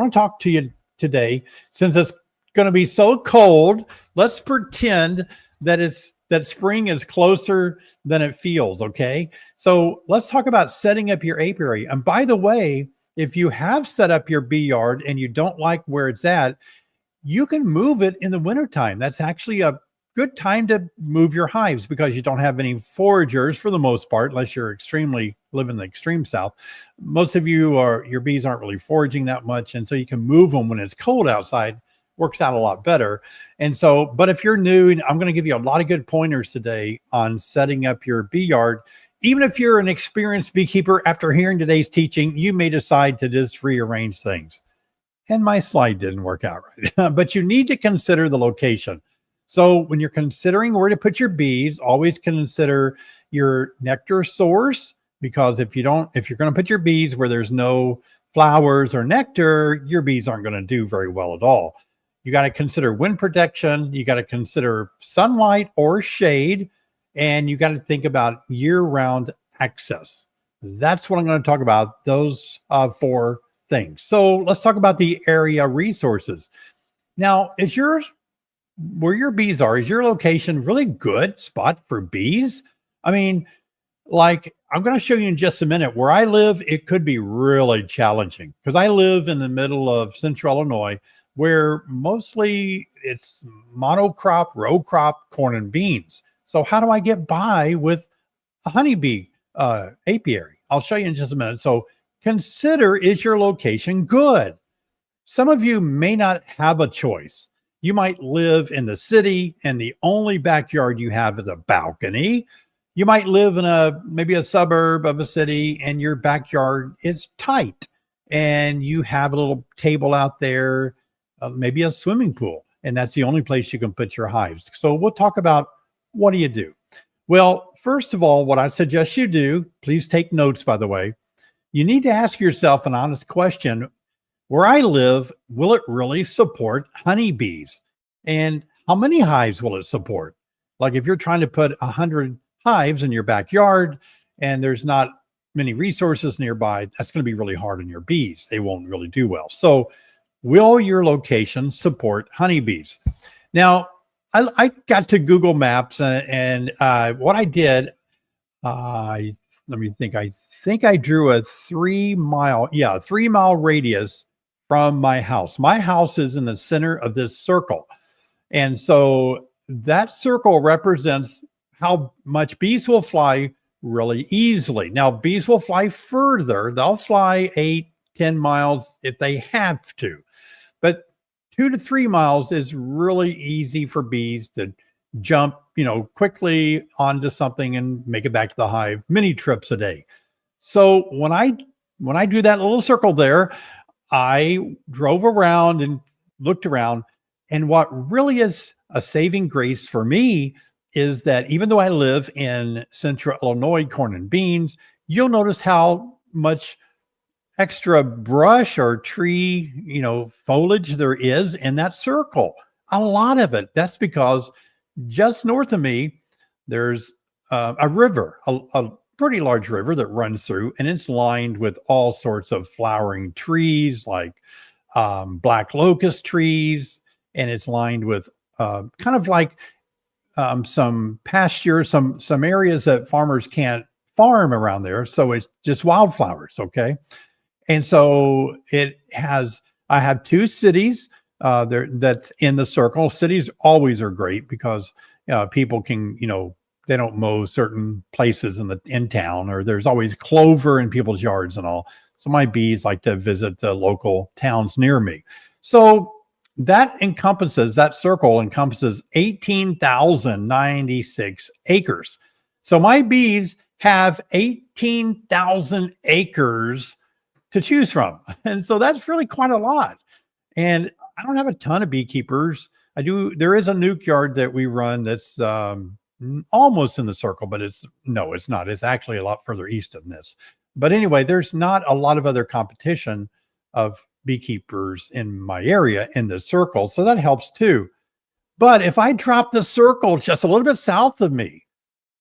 want to talk to you today, since it's going to be so cold. Let's pretend that spring is closer than it feels. Okay. So let's talk about setting up your apiary. And by the way, if you have set up your bee yard and you don't like where it's at, you can move it in the wintertime. That's actually a good time to move your hives because you don't have any foragers for the most part, unless you're live in the extreme south. Most of your bees aren't really foraging that much. And so you can move them when it's cold outside. Works out a lot better. And so, but if you're new, and I'm going to give you a lot of good pointers today on setting up your bee yard. Even if you're an experienced beekeeper, after hearing today's teaching, you may decide to just rearrange things. And my slide didn't work out right, but you need to consider the location. So when you're considering where to put your bees, always consider your nectar source, because if you're going to put your bees where there's no flowers or nectar, your bees aren't going to do very well at all. You got to consider wind protection. You got to consider sunlight or shade, and you got to think about year-round access. That's what I'm going to talk about, those 4 things. So let's talk about the area resources. Now, where your bees are, is your location really good spot for bees? I mean, like I'm going to show you in just a minute where I live, it could be really challenging because I live in the middle of central Illinois, where mostly it's monocrop, row crop, corn and beans. So how do I get by with a honeybee apiary? I'll show you in just a minute. So consider, is your location good? Some of you may not have a choice. You might live in the city and the only backyard you have is a balcony. You might live in maybe a suburb of a city and your backyard is tight and you have a little table out there, maybe a swimming pool, and that's the only place you can put your hives. So we'll talk about what do you do? Well, first of all, what I suggest you do, please take notes, by the way, you need to ask yourself an honest question. Where I live, will it really support honeybees? And how many hives will it support? Like if you're trying to put 100 hives in your backyard and there's not many resources nearby, that's going to be really hard on your bees. They won't really do well. So will your location support honeybees? Now, I got to Google Maps and what I did, let me think. I think I drew a 3 mile radius from my house. My house is in the center of this circle. And so that circle represents how much bees will fly really easily. Now, bees will fly further. They'll fly 8-10 miles if they have to. But 2 to 3 miles is really easy for bees to jump, quickly onto something and make it back to the hive many trips a day. So when I do that little circle there, I drove around and looked around, and what really is a saving grace for me is that even though I live in central Illinois, corn and beans, you'll notice how much extra brush or tree, foliage there is in that circle. A lot of it. That's because just north of me, there's a river, a pretty large river that runs through, and it's lined with all sorts of flowering trees like black locust trees, and it's lined with kind of like some pasture, some areas that farmers can't farm around there. So it's just wildflowers. Okay. And so I have 2 cities that's in the circle. Cities always are great because people can, they don't mow certain places in town, or there's always clover in people's yards and all. So my bees like to visit the local towns near me. So that circle encompasses 18,096 acres. So my bees have 18,000 acres to choose from. And so that's really quite a lot. And I don't have a ton of beekeepers. There is a nuke yard that we run that's almost in the circle, but it's not. It's actually a lot further east than this. But anyway, there's not a lot of other competition of beekeepers in my area in the circle. So that helps too. But if I drop the circle just a little bit south of me,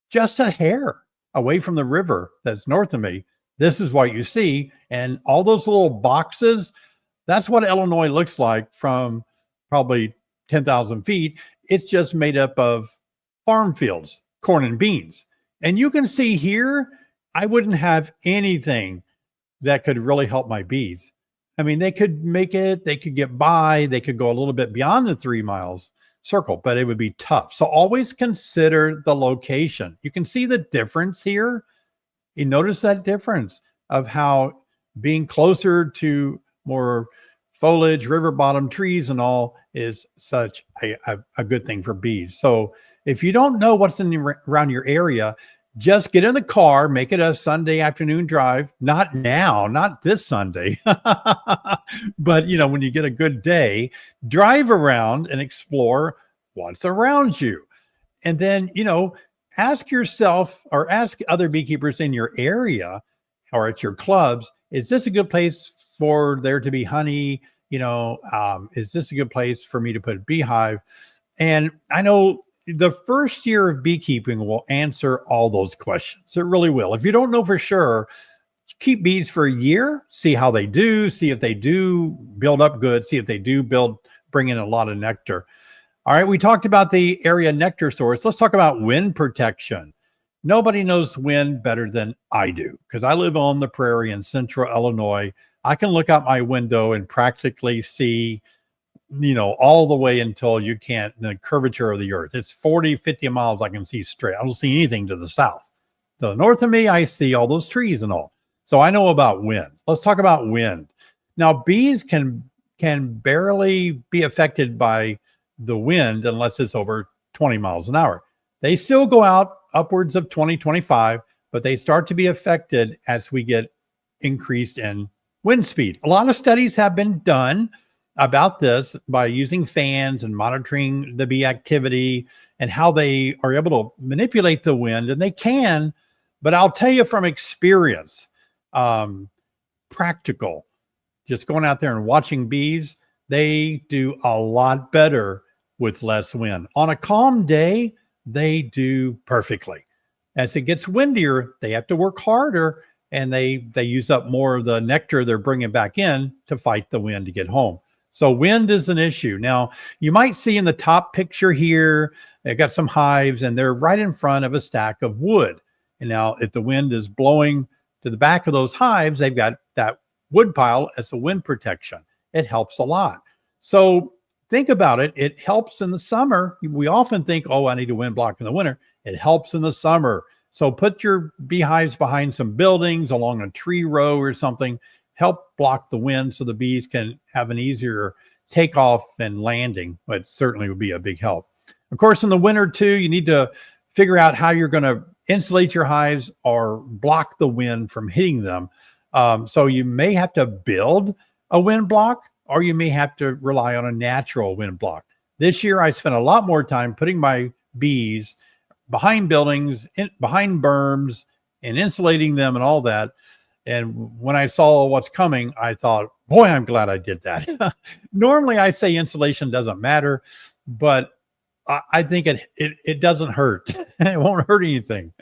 just a hair away from the river that's north of me, this is what you see. And all those little boxes, That's what Illinois looks like from probably 10,000 feet. It's just made up of farm fields, corn and beans. And you can see here, I wouldn't have anything that could really help my bees. I mean, they could make it, they could get by, they could go a little bit beyond the 3 miles circle, but it would be tough. So always consider the location. You can see the difference here. You notice that difference of how being closer to more foliage, river bottom trees and all is such a good thing for bees. So if you don't know what's around your area, just get in the car, make it a Sunday afternoon drive. Not now, not this Sunday, but when you get a good day, drive around and explore what's around you. And then, ask yourself or ask other beekeepers in your area or at your clubs, is this a good place for there to be honey? Is this a good place for me to put a beehive? And I know the first year of beekeeping will answer all those questions. It really will. If you don't know for sure, keep bees for a year, see how they do, see if they do build up good, see if they do bring in a lot of nectar. All right, we talked about the area nectar source. Let's talk about wind protection. Nobody knows wind better than I do because I live on the prairie in central Illinois. I can look out my window and practically see all the way until you can't, the curvature of the earth. It's 40, 50 miles I can see straight. I don't see anything to the south. To the north of me, I see all those trees and all. So I know about wind. Let's talk about wind. Now, bees can barely be affected by the wind unless it's over 20 miles an hour. They still go out upwards of 20, 25, but they start to be affected as we get increased in wind speed. A lot of studies have been done about this by using fans and monitoring the bee activity and how they are able to manipulate the wind, and they can, but I'll tell you from experience, practical, just going out there and watching bees, they do a lot better with less wind. On a calm day, they do perfectly. As it gets windier, they have to work harder, and they use up more of the nectar they're bringing back in to fight the wind to get home. So wind is an issue. Now, you might see in the top picture here, they've got some hives and they're right in front of a stack of wood. And now if the wind is blowing to the back of those hives, they've got that wood pile as a wind protection. It helps a lot. So think about it. It helps in the summer. We often think, oh, I need a wind block in the winter. It helps in the summer. So put your beehives behind some buildings, along a tree row or something. Help block the wind so the bees can have an easier takeoff and landing, but certainly would be a big help. Of course, in the winter too, you need to figure out how you're going to insulate your hives or block the wind from hitting them. So you may have to build a wind block, or you may have to rely on a natural wind block. This year, I spent a lot more time putting my bees behind buildings, behind berms, and insulating them and all that. And when I saw what's coming, I thought, boy, I'm glad I did that. Normally, I say insulation doesn't matter, but I think it doesn't hurt. It won't hurt anything.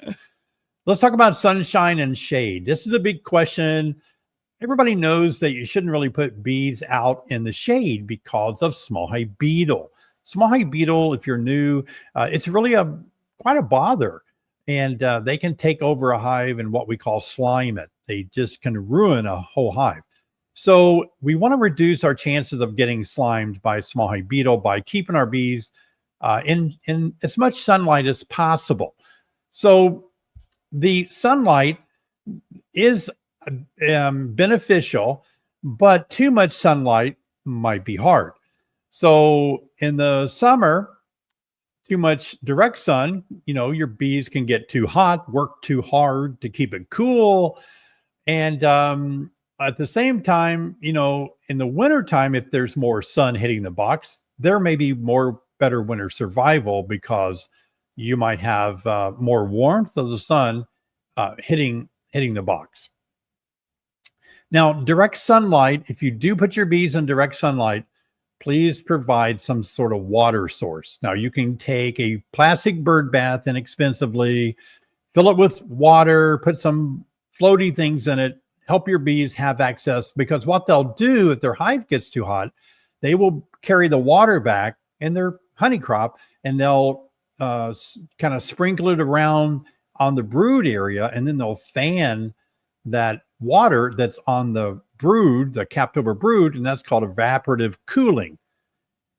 Let's talk about sunshine and shade. This is a big question. Everybody knows that you shouldn't really put bees out in the shade because of small hive beetle. Small hive beetle, if you're new, it's really quite a bother. And they can take over a hive and what we call slime it. They just can ruin a whole hive. So we want to reduce our chances of getting slimed by small hive beetle by keeping our bees in as much sunlight as possible. So the sunlight is beneficial, but too much sunlight might be hard. So in the summer, too much direct sun, your bees can get too hot, work too hard to keep it cool. And at the same time, in the wintertime, if there's more sun hitting the box, there may be better winter survival because you might have more warmth of the sun hitting the box. Now, direct sunlight, if you do put your bees in direct sunlight, please provide some sort of water source. Now, you can take a plastic bird bath inexpensively, fill it with water, put some floaty things in it, help your bees have access, because what they'll do if their hive gets too hot, they will carry the water back in their honey crop, and they'll kind of sprinkle it around on the brood area, and then they'll fan that water that's on the brood, the capped over brood, and that's called evaporative cooling.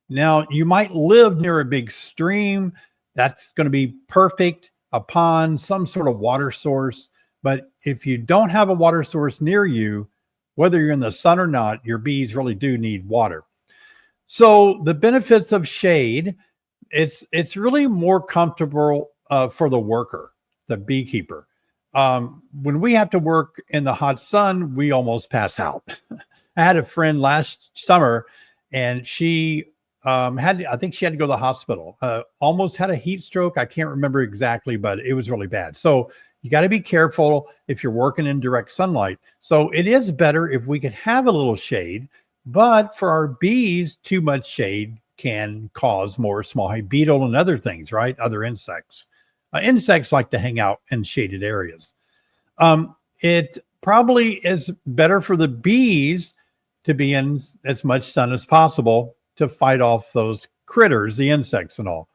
Now, you might live near a big stream. That's going to be perfect, a pond, some sort of water source. But if you don't have a water source near you, whether you're in the sun or not, your bees really do need water. So the benefits of shade, it's really more comfortable for the worker, the beekeeper. When we have to work in the hot sun, we almost pass out. I had a friend last summer, and she I think she had to go to the hospital, almost had a heat stroke. I can't remember exactly, but it was really bad. So you got to be careful if you're working in direct sunlight. So it is better if we could have a little shade, but for our bees, too much shade can cause more small hive beetle and other things, right? Other insects. Insects like to hang out in shaded areas. It probably is better for the bees to be in as much sun as possible to fight off those critters, the insects and all.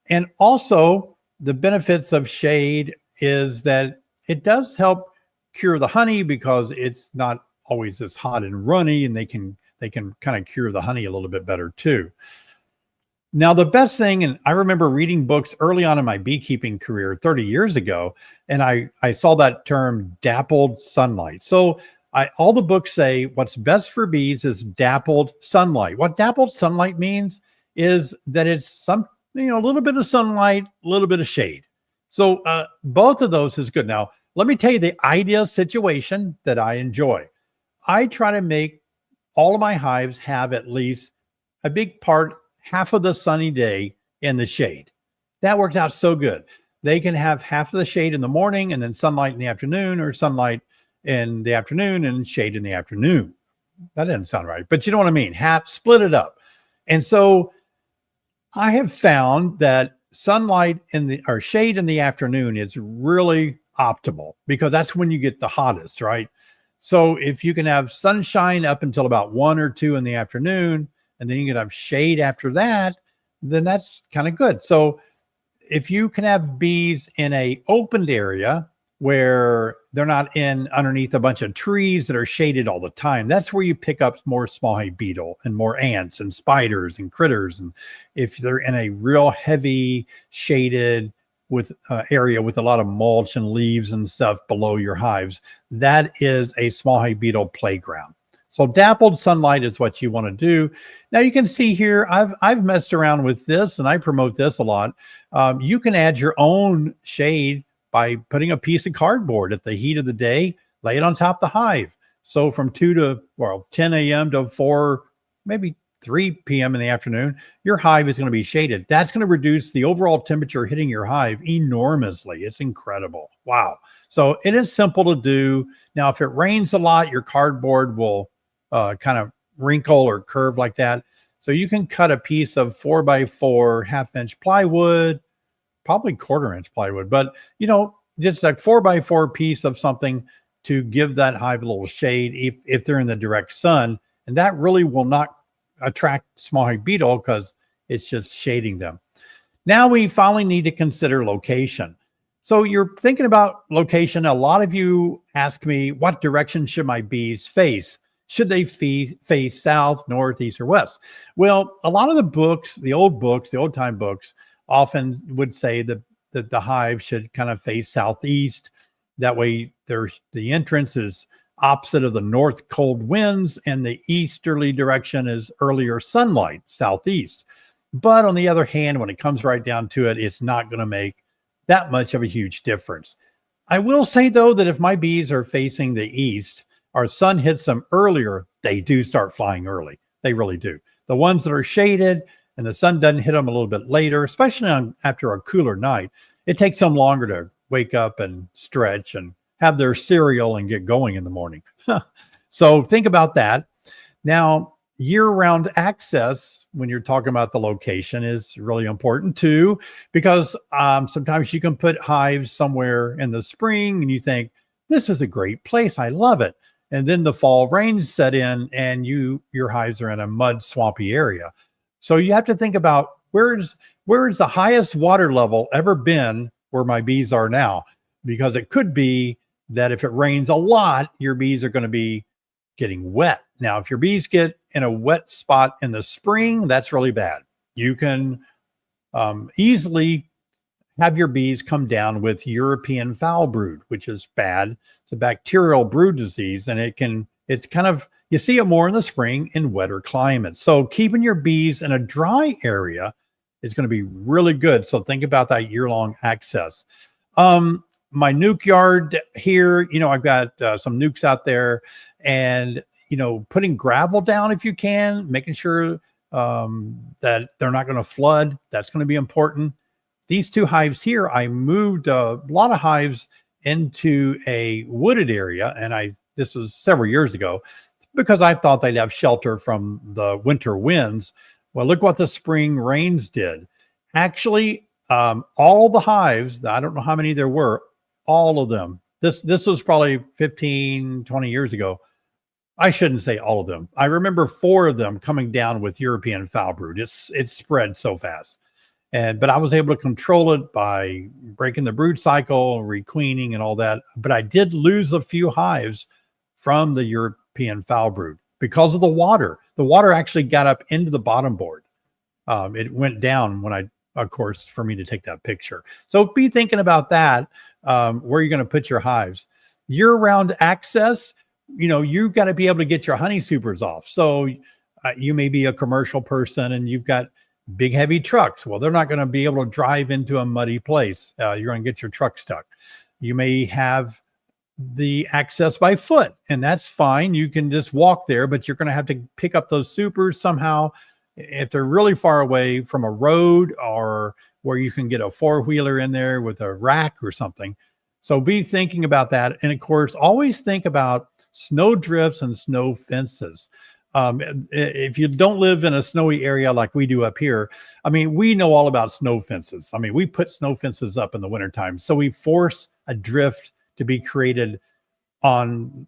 And also the benefits of shade is that it does help cure the honey, because it's not always as hot and runny, and they can kind of cure the honey a little bit better too. Now, the best thing, and I remember reading books early on in my beekeeping career 30 years ago, and I saw that term dappled sunlight. So all the books say what's best for bees is dappled sunlight. What dappled sunlight means is that it's a little bit of sunlight, a little bit of shade. So both of those is good. Now, let me tell you the ideal situation that I enjoy. I try to make all of my hives have at least a big part, half of the sunny day in the shade. That works out so good. They can have half of the shade in the morning, and then sunlight in the afternoon, or sunlight in the afternoon and shade in the afternoon. That doesn't sound right, but you know what I mean. Split it up. And so I have found that sunlight or shade in the afternoon is really optimal, because that's when you get the hottest, right? So if you can have sunshine up until about 1 or 2 in the afternoon, and then you can have shade after that, then that's kind of good. So if you can have bees in a opened area where they're not underneath a bunch of trees that are shaded all the time, that's where you pick up more small hive beetle and more ants and spiders and critters. And if they're in a real heavy shaded area with a lot of mulch and leaves and stuff below your hives, that is a small hive beetle playground. So dappled sunlight is what you want to do. Now you can see here, I've messed around with this, and I promote this a lot. You can add your own shade by putting a piece of cardboard at the heat of the day, lay it on top of the hive. So from 10 a.m. to 4, maybe 3 p.m. in the afternoon, your hive is going to be shaded. That's going to reduce the overall temperature hitting your hive enormously. It's incredible. Wow. So it is simple to do. Now, if it rains a lot, your cardboard will kind of wrinkle or curve like that. So you can cut a piece of 4x4 1/2-inch plywood, probably 1/4-inch plywood, but just like 4x4 piece of something to give that hive a little shade if they're in the direct sun. And that really will not attract small hive beetle, because it's just shading them. Now we finally need to consider location. So you're thinking about location. A lot of you ask me, what direction should my bees face? Should they face south, north, east, or west? Well, a lot of the books, the old time books, often would say that the hive should kind of face southeast. That way the entrance is opposite of the north cold winds, and the easterly direction is earlier sunlight, southeast. But on the other hand, when it comes right down to it, it's not going to make that much of a huge difference. I will say, though, that if my bees are facing the east, our sun hits them earlier, they do start flying early. They really do. The ones that are shaded and the sun doesn't hit them a little bit later, especially after a cooler night, it takes them longer to wake up and stretch and have their cereal and get going in the morning. So think about that. Now, year-round access, when you're talking about the location, is really important too, because sometimes you can put hives somewhere in the spring and you think, this is a great place, I love it. and then the fall rains set in, and your hives are in a mud swampy area. So you have to think about where's the highest water level ever been where my bees are now, because it could be that if it rains a lot, your bees are going to be getting wet. Now, if your bees get in a wet spot in the spring, that's really bad. You can easily have your bees come down with European foul brood, which is bad. It's a bacterial brood disease, and it's kind of, you see it more in the spring in wetter climates. So keeping your bees in a dry area is going to be really good. So think about that year-long access. My nuke yard here, I've got some nukes out there, and, putting gravel down if you can, making sure that they're not going to flood. That's going to be important. These two hives here, I moved a lot of hives into a wooded area, and this was several years ago, because I thought they'd have shelter from the winter winds. Well, look what the spring rains did. Actually, all the hives, I don't know how many there were, all of them. This was probably 15, 20 years ago. I shouldn't say all of them. I remember 4 of them coming down with European foul brood. It spread so fast. But I was able to control it by breaking the brood cycle, requeening, and all that. But I did lose a few hives from the European foul brood because of the water. The water actually got up into the bottom board. It went down when of course, for me to take that picture. So be thinking about that, where you're going to put your hives. Year-round access, you've got to be able to get your honey supers off. So you may be a commercial person and you've got big, heavy trucks. Well, they're not going to be able to drive into a muddy place. You're going to get your truck stuck. You may have the access by foot, and that's fine. You can just walk there, but you're going to have to pick up those supers somehow if they're really far away from a road, or where you can get a 4-wheeler in there with a rack or something. So be thinking about that. And of course, always think about snow drifts and snow fences. If you don't live in a snowy area like we do up here, we know all about snow fences. We put snow fences up in the wintertime. So we force a drift to be created on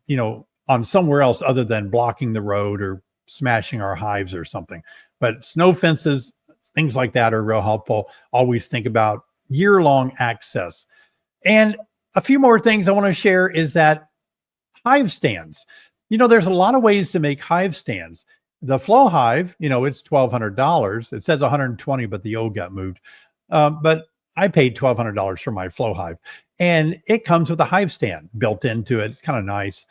somewhere else other than blocking the road or smashing our hives or something. But snow fences, things like that, are real helpful. Always think about year-long access. And a few more things I want to share is that hive stands. There's a lot of ways to make hive stands. The flow hive, it's $1,200. It says $120, but the O got moved. But I paid $1,200 for my flow hive, and it comes with a hive stand built into it. It's kind of nice.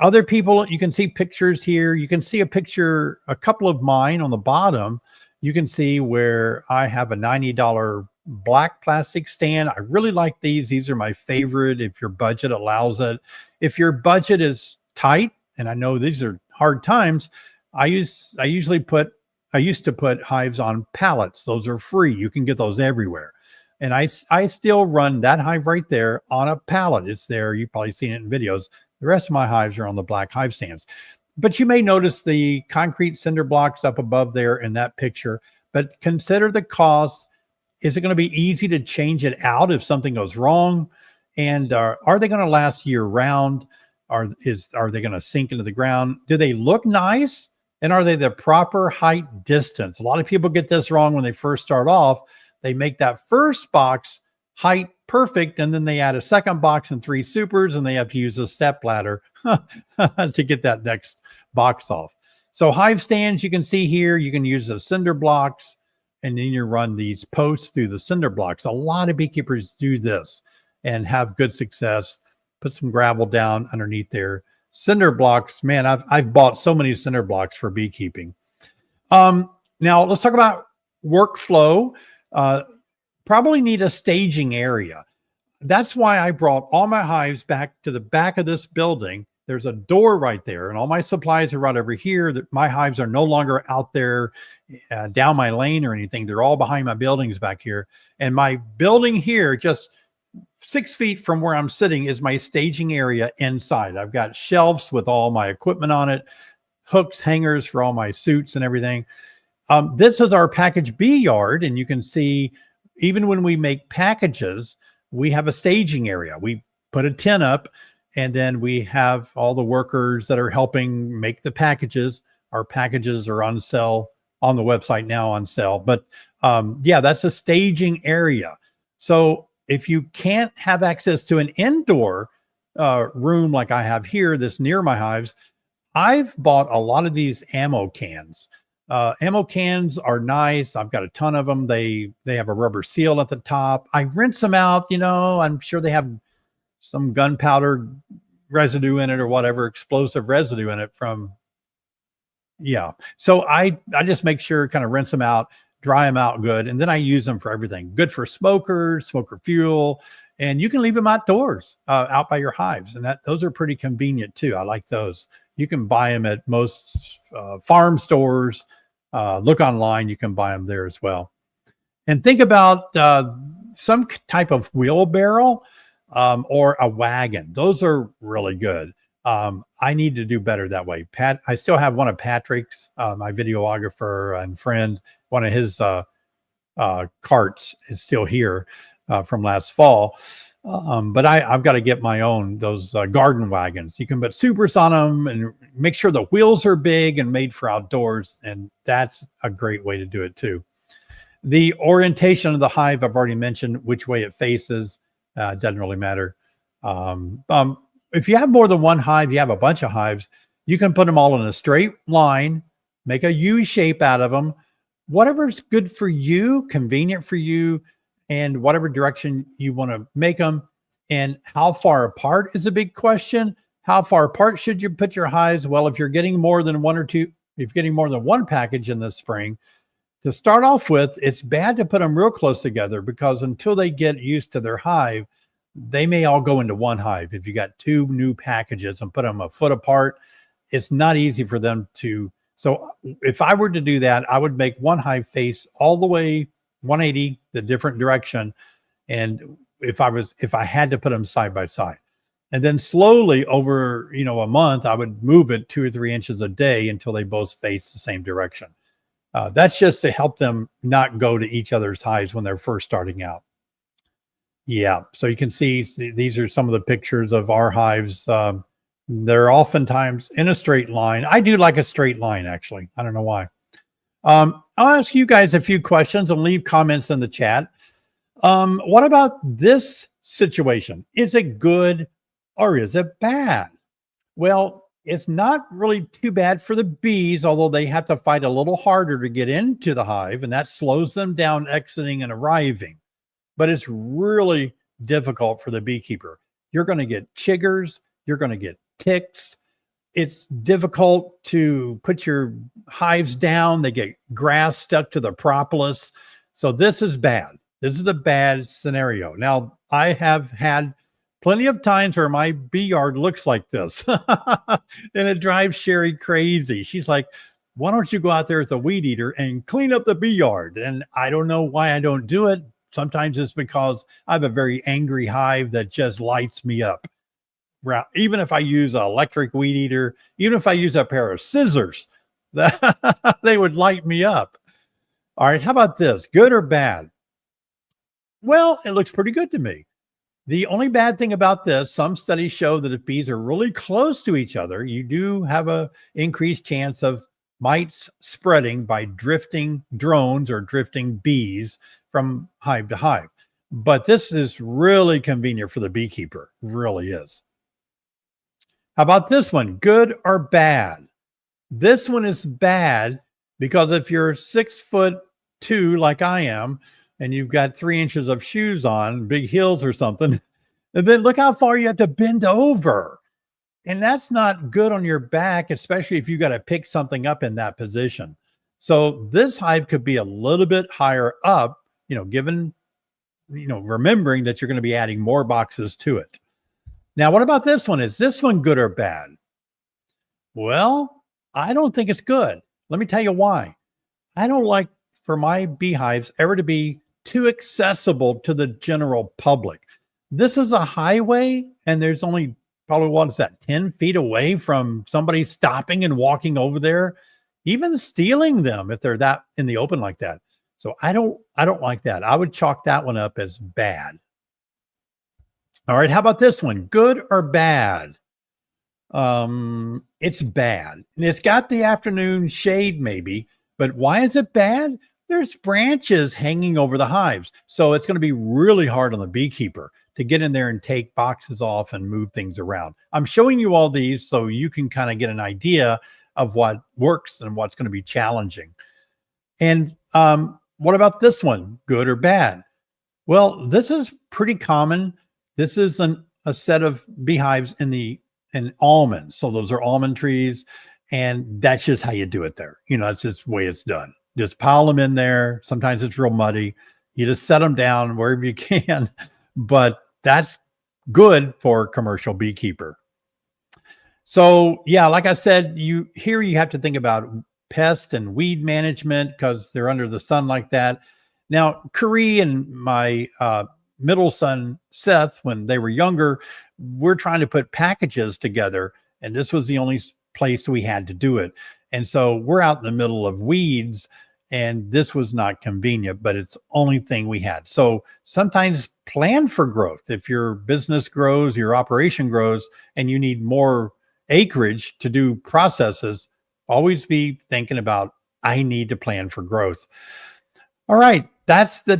Other people, you can see pictures here. You can see a couple of mine on the bottom. You can see where I have a $90 black plastic stand. I really like these. These are my favorite if your budget allows it. If your budget is tight, and I know these are hard times, I used to put hives on pallets. Those are free. You can get those everywhere. And I still run that hive right there on a pallet. It's there. You've probably seen it in videos. The rest of my hives are on the black hive stands. But you may notice the concrete cinder blocks up above there in that picture. But consider the cost. Is it going to be easy to change it out if something goes wrong? And are they going to last year round? Are they going to sink into the ground? Do they look nice? And are they the proper height distance? A lot of people get this wrong when they first start off. They make that first box height perfect, and then they add a second box and 3 supers, and they have to use a step ladder to get that next box off. So hive stands, you can see here, you can use the cinder blocks, and then you run these posts through the cinder blocks. A lot of beekeepers do this and have good success. Put some gravel down underneath there. Cinder blocks, man, I've bought so many cinder blocks for beekeeping. Now let's talk about workflow. Probably need a staging area. That's why I brought all my hives back to the back of this building. There's a door right there, and all my supplies are right over here. That my hives are no longer out there down my lane or anything. They're all behind my buildings back here. And my building here, just 6 feet from where I'm sitting, is my staging area inside. I've got shelves with all my equipment on it, hooks, hangers for all my suits and everything. This is our package bee yard, and you can see even when we make packages, we have a staging area. We put a tent up, And then we have all the workers that are helping make the packages. Our packages are on sale on the website now, on sale. But yeah, that's a staging area. So if you can't have access to an indoor room like I have here, that's near my hives, I've bought a lot of these ammo cans. Ammo cans are nice. I've got a ton of them. They have a rubber seal at the top. I rinse them out. You know, I'm sure they have some gunpowder residue in it or whatever, explosive residue in it from, yeah. So I just make sure, kind of rinse them out, dry them out good, and then I use them for everything. Good for smokers, smoker fuel, and you can leave them outdoors, out by your hives, and those are pretty convenient too. I like those. You can buy them at most farm stores. Look online, you can buy them there as well. And think about some type of wheelbarrow or a wagon. Those are really good. I need to do better that way. I still have one of Patrick's, my videographer and friend. One of his carts is still here from last fall. But I've got to get my own, those garden wagons. You can put supers on them and make sure the wheels are big and made for outdoors. And that's a great way to do it too. The orientation of the hive, I've already mentioned which way it faces. Doesn't really matter. If you have more than one hive, you have a bunch of hives, you can put them all in a straight line, make a U shape out of them, whatever's good for you, convenient for you, and whatever direction you want to make them. And how far apart is a big question. How far apart should you put your hives? Well, if you're getting more than one or two, if you're getting more than one package in the spring, to start off with, it's bad to put them real close together, because until they get used to their hive, they may all go into one hive. If you got two new packages and put them a foot apart, it's not easy for them to. So if I were to do that, I would make one hive face all the way 180, the different direction. And if I had to put them side by side, and then slowly over, a month, I would move it 2 or 3 inches a day until they both face the same direction. That's just to help them not go to each other's hives when they're first starting out. Yeah, so you can see these are some of the pictures of our hives. They're oftentimes in a straight line. I do like a straight line, actually. I don't know why. I'll ask you guys a few questions and leave comments in the chat. What about this situation? Is it good or is it bad? Well, it's not really too bad for the bees, although they have to fight a little harder to get into the hive, and that slows them down exiting and arriving. But it's really difficult for the beekeeper. You're going to get chiggers. You're going to get ticks. It's difficult to put your hives down. They get grass stuck to the propolis. So this is bad. This is a bad scenario. Now, I have had plenty of times where my bee yard looks like this. And it drives Sherry crazy. She's like, why don't you go out there with a weed eater and clean up the bee yard? And I don't know why I don't do it. Sometimes it's because I have a very angry hive that just lights me up. Even if I use an electric weed eater, even if I use a pair of scissors, they would light me up. All right, how about this? Good or bad? Well, it looks pretty good to me. The only bad thing about this, some studies show that if bees are really close to each other, you do have an increased chance of mites spreading by drifting drones or drifting bees from hive to hive. But this is really convenient for the beekeeper, really is. How about this one? Good or bad? This one is bad because if you're 6'2" like I am, and you've got 3 inches of shoes on, big heels or something, and then look how far you have to bend over. And that's not good on your back, especially if you got to pick something up in that position. So this hive could be a little bit higher up, remembering that you're going to be adding more boxes to it. Now, what about this one? Is this one good or bad? Well, I don't think it's good. Let me tell you why. I don't like for my beehives ever to be too accessible to the general public. This is a highway, and there's only probably, 10 feet away from somebody stopping and walking over there, even stealing them if they're that in the open like that. So I don't like that. I would chalk that one up as bad. All right, how about this one? Good or bad? It's bad. And it's got the afternoon shade maybe, but why is it bad? There's branches hanging over the hives. So it's going to be really hard on the beekeeper to get in there and take boxes off and move things around. I'm showing you all these so you can kind of get an idea of what works and what's going to be challenging. And what about this one? Good or bad? Well, this is pretty common. This is a set of beehives in almonds. So those are almond trees, and that's just how you do it there. You know, that's just the way it's done. Just pile them in there. Sometimes it's real muddy. You just set them down wherever you can, but that's good for commercial beekeeper. So yeah, like I said, you have to think about pest and weed management because they're under the sun like that. Now, Curry and my middle son, Seth, when they were younger, we're trying to put packages together, and this was the only place we had to do it. And so we're out in the middle of weeds, and this was not convenient, but it's the only thing we had. So sometimes plan for growth. If your business grows, your operation grows, and you need more acreage to do processes, always be thinking about, I need to plan for growth. All right, that's the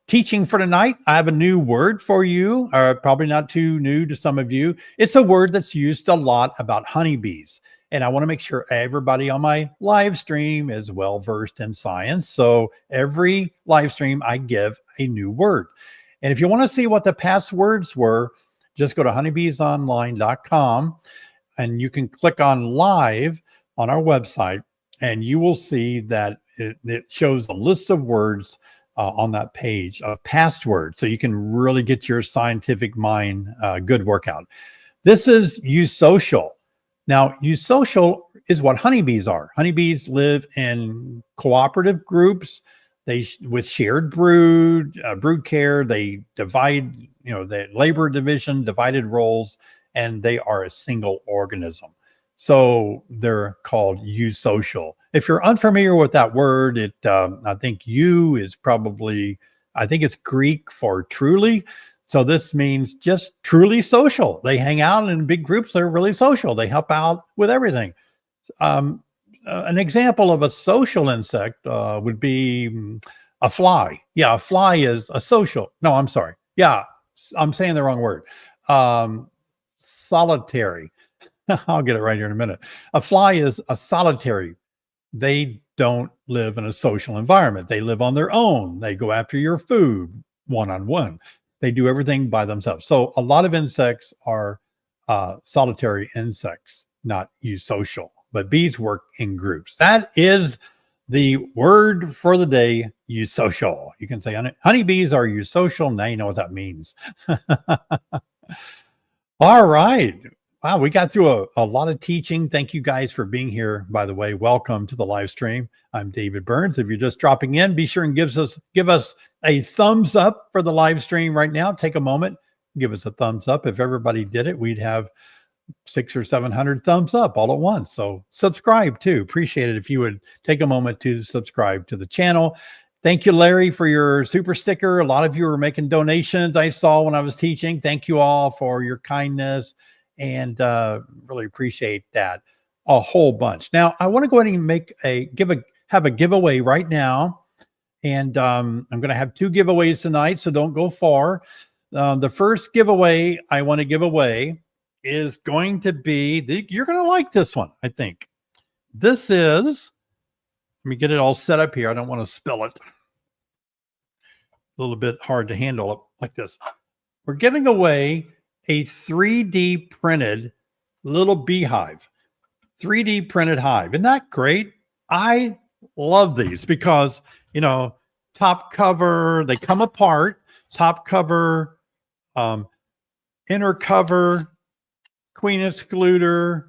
teaching for tonight. I have a new word for you, probably not too new to some of you. It's a word that's used a lot about honeybees. And I want to make sure everybody on my live stream is well versed in science. So every live stream, I give a new word. And if you want to see what the past words were, just go to honeybeesonline.com and you can click on live on our website, and you will see that it shows a list of words on that page of past words. So you can really get your scientific mind good workout. This is eusocial. Now, eusocial is what honeybees are. Honeybees live in cooperative groups. With shared brood care, they divide, the labor division, divided roles, and they are a single organism. So they're called eusocial. If you're unfamiliar with that word, I think it's Greek for truly. So this means just truly social. They hang out in big groups. They're really social. They help out with everything. An example of a social insect would be a fly. Yeah, a fly is a social. No, I'm sorry. Yeah, I'm saying the wrong word. Solitary. I'll get it right here in a minute. A fly is a solitary. They don't live in a social environment. They live on their own. They go after your food one-on-one. They do everything by themselves. So a lot of insects are solitary insects, not eusocial. But bees work in groups. That is the word for the day, eusocial. You can say honeybees are eusocial. Now you know what that means. All right. Wow, we got through a lot of teaching. Thank you guys for being here. By the way, welcome to the live stream. I'm David Burns. If you're just dropping in, be sure and give us a thumbs up for the live stream right now. Take a moment, give us a thumbs up. If everybody did it, we'd have 600 or 700 thumbs up all at once. So subscribe too. Appreciate it if you would take a moment to subscribe to the channel. Thank you, Larry, for your super sticker. A lot of you were making donations I saw when I was teaching. Thank you all for your kindness. And really appreciate that a whole bunch. Now, I want to go ahead and have a giveaway right now. And I'm going to have 2 giveaways tonight, so don't go far. The first giveaway I want to give away is going to be, you're going to like this one, I think. This is, let me get it all set up here. I don't want to spill it. A little bit hard to handle it like this. We're giving away a 3D printed little beehive, 3D printed hive. Isn't that great? I love these because, top cover, they come apart, top cover, inner cover, queen excluder.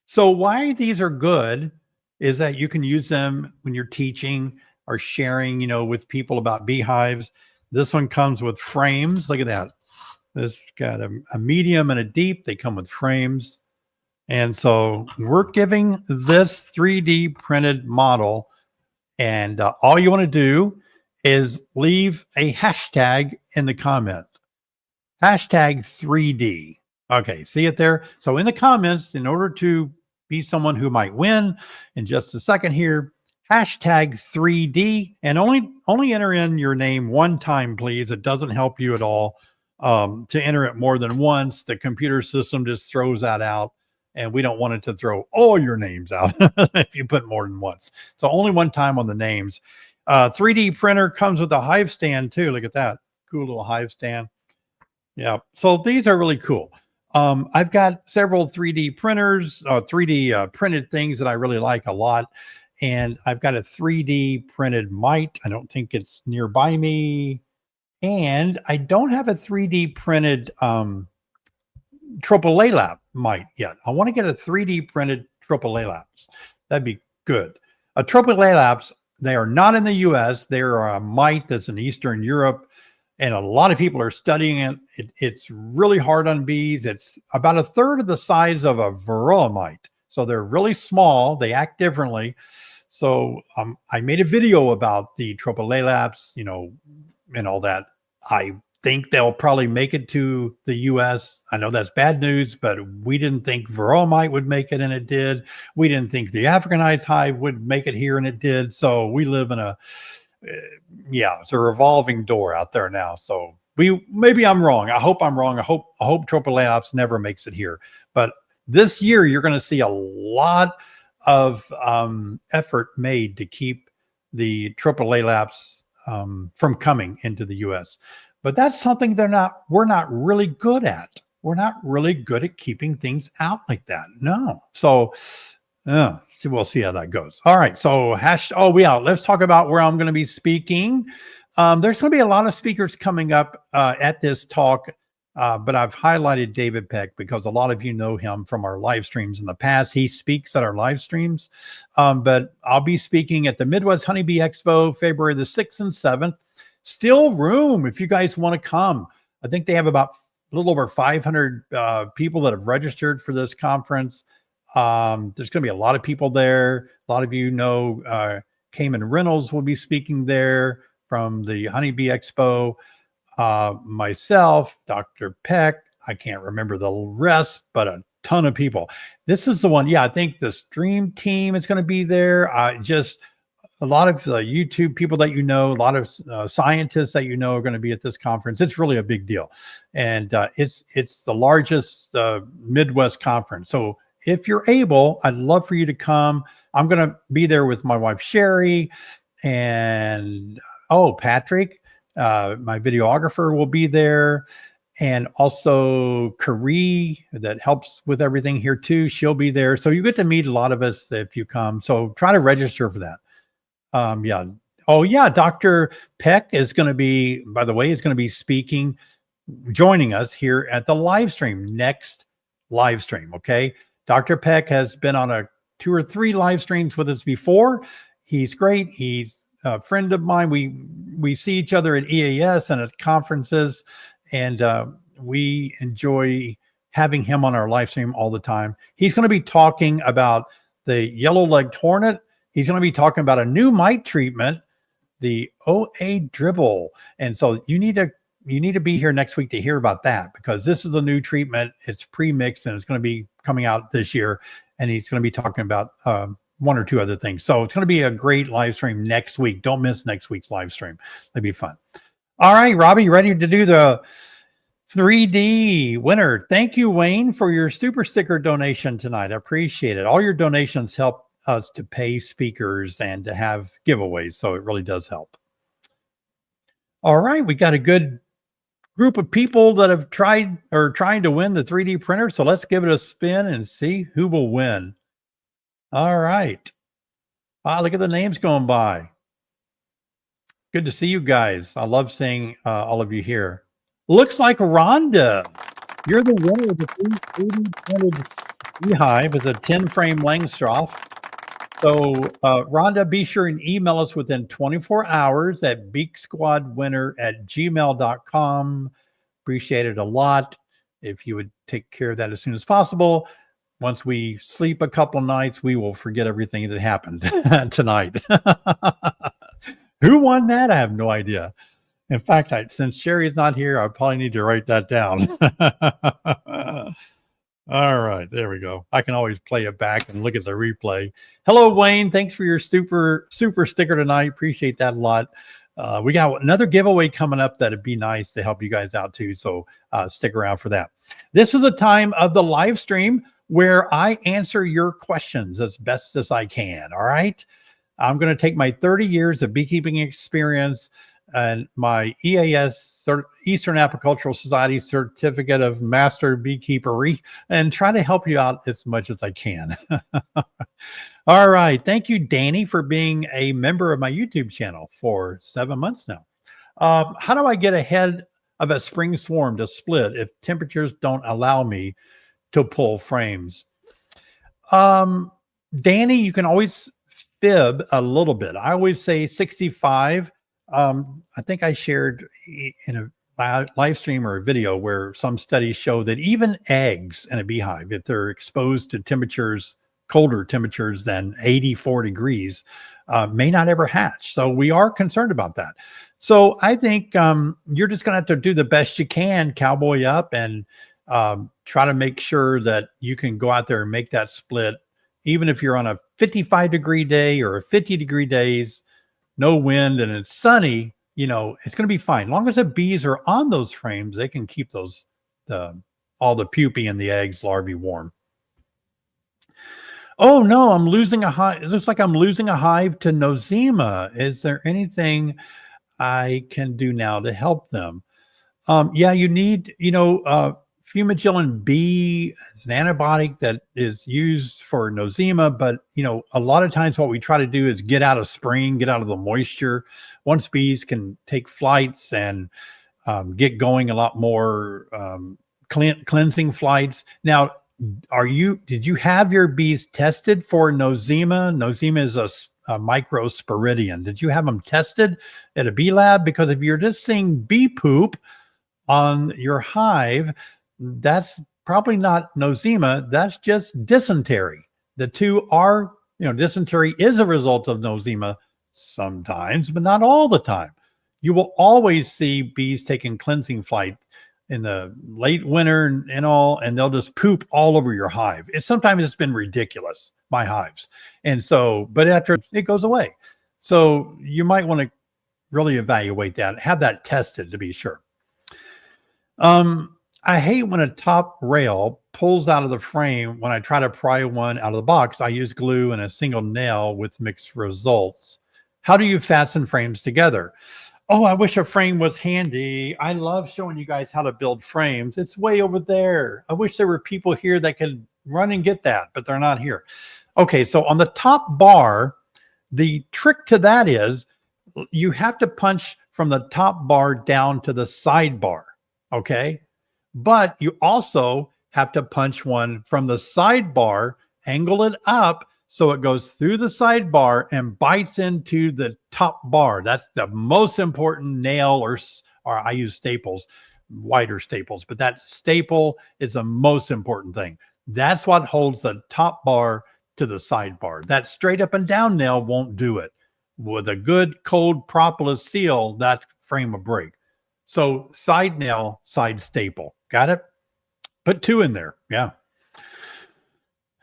So why these are good is that you can use them when you're teaching or sharing, with people about beehives. This one comes with frames. Look at that. This got a medium and a deep. They come with frames. And so we're giving this 3D printed model. And all you want to do is leave a hashtag in the comments. Hashtag 3D. Okay, see it there? So in the comments, in order to be someone who might win in just a second here, hashtag 3D, and only enter in your name one time, please. It doesn't help you at all to enter it more than once. The computer system just throws that out, and we don't want it to throw all your names out if you put more than once. So only one time on the names. 3D printer comes with a Hive stand too. Look at that. Cool little Hive stand. Yeah. So these are really cool. I've got several 3D printers, 3D printed things that I really like a lot. And I've got a 3D printed Mite. I don't think it's nearby me. And I don't have a 3D printed AAA lap Mite yet. I want to get a 3D printed AAA laps. That'd be good. A AAA laps, they are not in the US. They are a Mite that's in Eastern Europe. And a lot of people are studying it. It's really hard on bees. It's about a third of the size of a varroa mite. So they're really small. They act differently. So I made a video about the AAA laps, you know, and all that. I think they'll probably make it to the US. I know that's bad news, but we didn't think varroa mite would make it, and it did. We didn't think the Africanized hive would make it here, and it did. So we live in a yeah, it's a revolving door out there now. So maybe I'm wrong. I hope I'm wrong. I hope AAA Ops never makes it here. But this year, you're going to see a lot of effort made to keep the AAA laps from coming into the U.S. But that's something we're not really good at. We're not really good at keeping things out like that. No. So we'll see how that goes. All right. So let's talk about where I'm going to be speaking. There's going to be a lot of speakers coming up at this talk, but I've highlighted David Peck because a lot of you know him from our live streams in the past. He speaks at our live streams, but I'll be speaking at the Midwest Honeybee Expo, February the 6th and 7th. Still room if you guys want to come. I think they have about a little over 500 people that have registered for this conference. There's going to be a lot of people there. A lot of you know Cayman Reynolds will be speaking there from the Honeybee Expo. Myself, Dr. Peck, I can't remember the rest, but a ton of people. This is the one. Yeah, I think the stream team is going to be there. Just a lot of YouTube people that you know, a lot of scientists that you know are going to be at this conference. It's really a big deal. And it's the largest Midwest conference. So if you're able, I'd love for you to come. I'm going to be there with my wife, Sherry, and Patrick, my videographer, will be there. And also Carrie, that helps with everything here too. She'll be there. So you get to meet a lot of us if you come. So try to register for that. Yeah. Oh yeah. Dr. Peck is going to be, by the way, is going to be speaking, joining us here at the live stream, next live stream. Okay. Dr. Peck has been on 2 or 3 live streams with us before. He's great. He's a friend of mine. We see each other at EAS and at conferences, and we enjoy having him on our live stream all the time. He's going to be talking about the yellow-legged hornet. He's going to be talking about a new mite treatment, the OA dribble. And so you need to be here next week to hear about that, because this is a new treatment. It's pre-mixed and it's going to be coming out this year. And he's going to be talking about 1 or 2 other things. So it's going to be a great live stream next week. Don't miss next week's live stream. It'll be fun. All right, Robbie, ready to do the 3D winner. Thank you, Wayne, for your super sticker donation tonight. I appreciate it. All your donations help us to pay speakers and to have giveaways. So it really does help. All right, we got a good group of people that have trying to win the 3D printer. So let's give it a spin and see who will win. All right. Look at the names going by. Good to see you guys. I love seeing all of you here. Looks like Rhonda, you're the winner of the 3D printed Hive as a 10-frame Langstroth. So Rhonda, be sure and email us within 24 hours at beaksquadwinner@gmail.com. Appreciate it a lot if you would take care of that as soon as possible. Once we sleep a couple of nights, we will forget everything that happened tonight. Who won that? I have no idea. In fact, since Sherry's not here, I probably need to write that down. All right, there we go. I can always play it back and look at the replay. Hello, Wayne. Thanks for your super sticker tonight. Appreciate that a lot. We got another giveaway coming up that'd be nice to help you guys out too. So stick around for that. This is the time of the live stream where I answer your questions as best as I can. All right. I'm going to take my 30 years of beekeeping experience and my EAS, Eastern Apicultural Society Certificate of Master Beekeepery, and try to help you out as much as I can. All right. Thank you, Danny, for being a member of my YouTube channel for 7 months now. How do I get ahead of a spring swarm to split if temperatures don't allow me to pull frames? Danny, you can always fib a little bit. I always say 65. I think I shared in a live stream or a video where some studies show that even eggs in a beehive, if they're exposed to temperatures, colder temperatures than 84 degrees, may not ever hatch. So we are concerned about that. So I think you're just going to have to do the best you can, cowboy up, and try to make sure that you can go out there and make that split, even if you're on a 55-degree day or a 50-degree days, no wind, and it's sunny, you know, it's going to be fine. As long as the bees are on those frames, they can keep those, all the pupae and the eggs, larvae warm. Oh no, I'm losing a hive. It looks like I'm losing a hive to nosema. Is there anything I can do now to help them? Yeah, you need, Fumagillin B is an antibiotic that is used for nosema, but a lot of times what we try to do is get out of spring, get out of the moisture. Once bees can take flights and get going a lot more cleansing flights. Now, did you have your bees tested for nosema? Nosema is a microsporidian. Did you have them tested at a bee lab? Because if you're just seeing bee poop on your hive, that's probably not nosema. That's just dysentery. The two are, dysentery is a result of nosema sometimes, but not all the time. You will always see bees taking cleansing flight in the late winter and all, and they'll just poop all over your hive. Sometimes it's been ridiculous, my hives. And so, but after it goes away. So you might want to really evaluate that, have that tested to be sure. I hate when a top rail pulls out of the frame when I try to pry one out of the box. I use glue and a single nail with mixed results. How do you fasten frames together? Oh, I wish a frame was handy. I love showing you guys how to build frames. It's way over there. I wish there were people here that could run and get that, but they're not here. Okay, so on the top bar, the trick to that is you have to punch from the top bar down to the side bar, okay? But you also have to punch one from the sidebar, angle it up so it goes through the sidebar and bites into the top bar. That's the most important nail, or I use staples, wider staples, but that staple is the most important thing. That's what holds the top bar to the sidebar. That straight up and down nail won't do it. With a good cold propolis seal, that frame will break. So side nail, side staple. Got it? Put two in there. Yeah.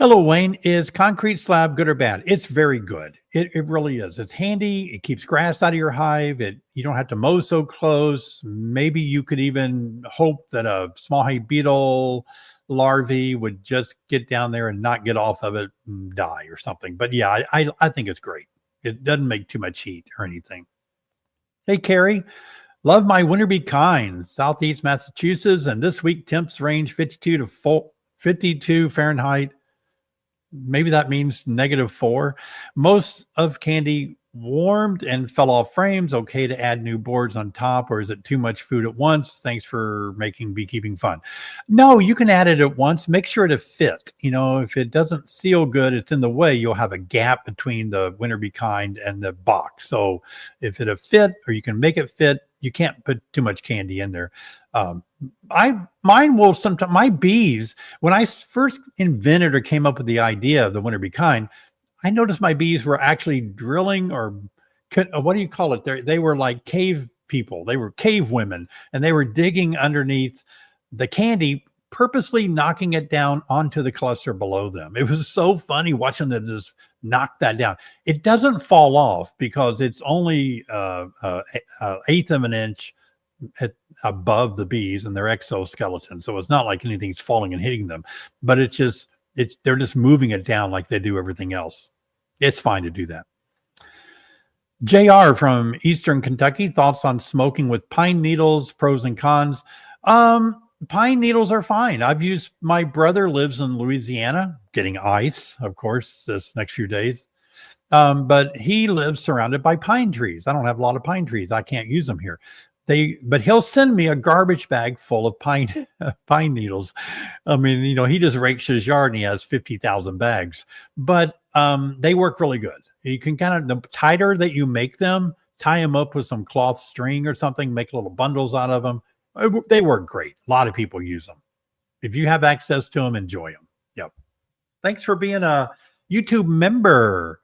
Hello, Wayne. Is concrete slab good or bad? It's very good. It really is. It's handy. It keeps grass out of your hive. You don't have to mow so close. Maybe you could even hope that a small hive beetle larvae would just get down there and not get off of it and die or something. But yeah, I think it's great. It doesn't make too much heat or anything. Hey, Carrie. Love my winter bee kind, Southeast Massachusetts, and this week temps range 52 to 52 Fahrenheit. Maybe that means -4. Most of candy warmed and fell off frames. Okay to add new boards on top, or is it too much food at once? Thanks for making beekeeping fun. No, you can add it at once. Make sure to fit. If it doesn't seal good, it's in the way, you'll have a gap between the winter bee kind and the box. So if it'll fit, or you can make it fit, you can't put too much candy in there. Mine will sometimes, my bees, when I first invented or came up with the idea of the winter bee kind, I noticed my bees were actually drilling, or what do you call it? They were like cave people. They were cave women, and they were digging underneath the candy, purposely knocking it down onto the cluster below them. It was so funny watching them just knock that down. It doesn't fall off because it's only eighth of an inch above the bees and their exoskeleton. So it's not like anything's falling and hitting them, but they're just moving it down like they do everything else. It's fine to do that. JR from Eastern Kentucky, thoughts on smoking with pine needles, pros and cons. Pine needles are fine. My brother lives in Louisiana, getting ice, of course, this next few days. But he lives surrounded by pine trees. I don't have a lot of pine trees. I can't use them here. But he'll send me a garbage bag full of pine needles. I mean, he just rakes his yard and he has 50,000 bags, but they work really good. You can the tighter that you make them, tie them up with some cloth string or something, make little bundles out of them. They work great. A lot of people use them. If you have access to them, enjoy them. Yep. Thanks for being a YouTube member,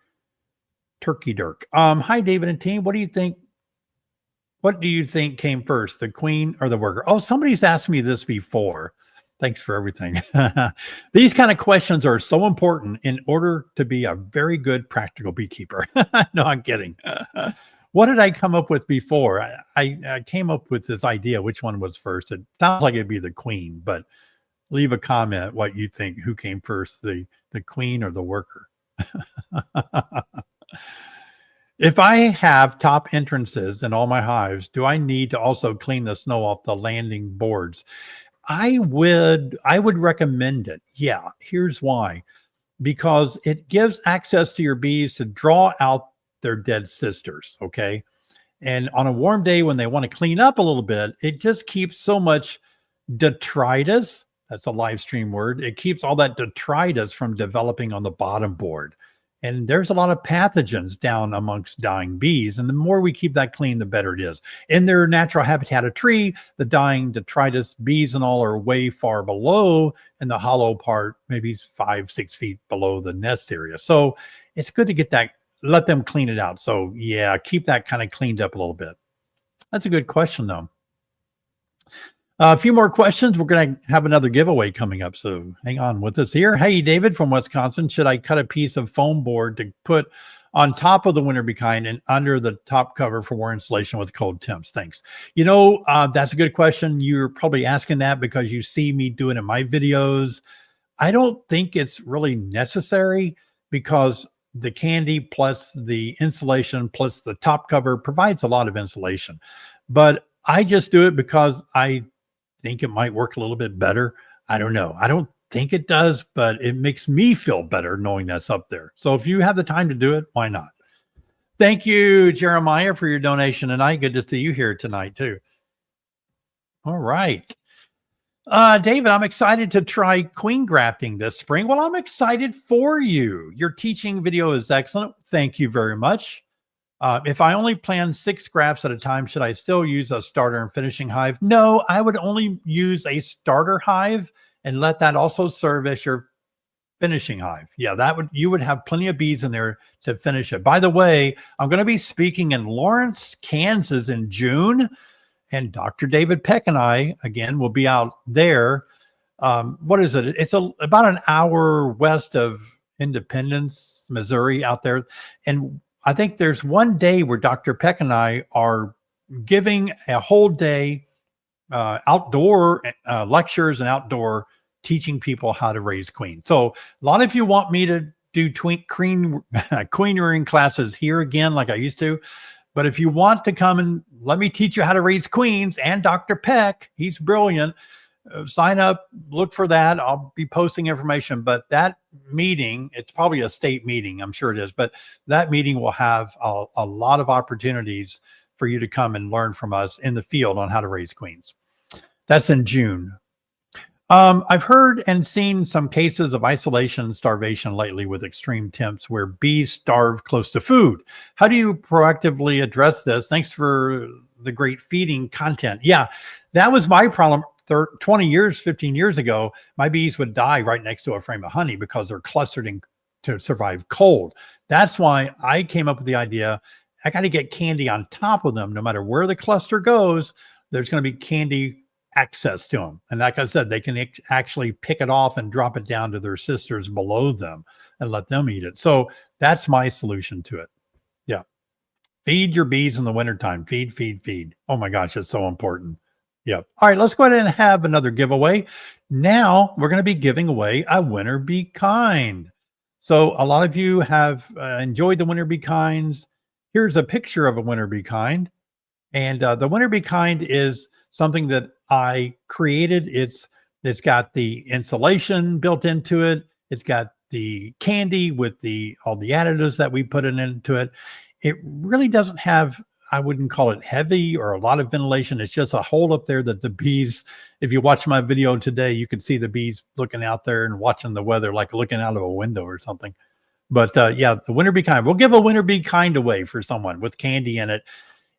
Turkey Dirk. Hi, David and team. What do you think? What do you think came first, the queen or the worker? Oh, somebody's asked me this before. Thanks for everything. These kind of questions are so important in order to be a very good practical beekeeper. No, I'm kidding. What did I come up with before? I came up with this idea. Which one was first? It sounds like it'd be the queen, but leave a comment what you think. Who came first, the queen or the worker? If I have top entrances in all my hives, do I need to also clean the snow off the landing boards? I would recommend it. Yeah, here's why. Because it gives access to your bees to draw out their dead sisters, okay? And on a warm day when they want to clean up a little bit, it just keeps so much detritus. That's a live stream word. It keeps all that detritus from developing on the bottom board. And there's a lot of pathogens down amongst dying bees. And the more we keep that clean, the better it is. In their natural habitat of tree, the dying detritus bees and all are way far below, and the hollow part, maybe 5-6 feet below the nest area. So it's good to get that, let them clean it out. So yeah, keep that kind of cleaned up a little bit. That's a good question though. A few more questions. We're going to have another giveaway coming up, so hang on with us here. Hey, David from Wisconsin. Should I cut a piece of foam board to put on top of the winter bee kind and under the top cover for more insulation with cold temps? Thanks. That's a good question. You're probably asking that because you see me do it in my videos. I don't think it's really necessary because the candy plus the insulation plus the top cover provides a lot of insulation. But I just do it because I think it might work a little bit better. I don't know. I don't think it does, but it makes me feel better knowing that's up there. So if you have the time to do it, why not? Thank you, Jeremiah, for your donation tonight. Good to see you here tonight too. All right. David, I'm excited to try queen grafting this spring. Well, I'm excited for you. Your teaching video is excellent. Thank you very much. If I only plan 6 grafts at a time, should I still use a starter and finishing hive? No, I would only use a starter hive and let that also serve as your finishing hive. Yeah, you would have plenty of bees in there to finish it. By the way, I'm going to be speaking in Lawrence, Kansas in June, and Dr. David Peck and I, again, will be out there. What is it? It's about an hour west of Independence, Missouri, out there. And I think there's one day where Dr. Peck and I are giving a whole day outdoor lectures and outdoor teaching people how to raise queens. So a lot of you want me to do queen rearing classes here again like I used to. But if you want to come and let me teach you how to raise queens, and Dr. Peck, he's brilliant, sign up, look for that. I'll be posting information. But that meeting, it's probably a state meeting, I'm sure it is, but that meeting will have a lot of opportunities for you to come and learn from us in the field on how to raise queens. That's in June. I've heard and seen some cases of isolation and starvation lately with extreme temps where bees starve close to food. How do you proactively address this? Thanks for the great feeding content. Yeah, that was my problem. 15 years ago, my bees would die right next to a frame of honey because they're clustered to survive cold. That's why I came up with the idea I got to get candy on top of them. No matter where the cluster goes, there's going to be candy access to them. And like I said, they can actually pick it off and drop it down to their sisters below them and let them eat it. So that's my solution to it. Yeah. Feed your bees in the wintertime. Feed, feed, feed. Oh my gosh, it's so important. Yep. All right, let's go ahead and have another giveaway. Now we're going to be giving away a Winter Be Kind. So a lot of you have enjoyed the Winter Be Kinds. Here's a picture of a Winter Be Kind. And the Winter Be Kind is something that I created. It's got the insulation built into it. It's got the candy with all the additives that we put into it. It really doesn't have, I wouldn't call it heavy or a lot of ventilation. It's just a hole up there that the bees, if you watch my video today, you can see the bees looking out there and watching the weather, like looking out of a window or something. But yeah, the Winter Be Kind. We'll give a Winter Be Kind away for someone with candy in it.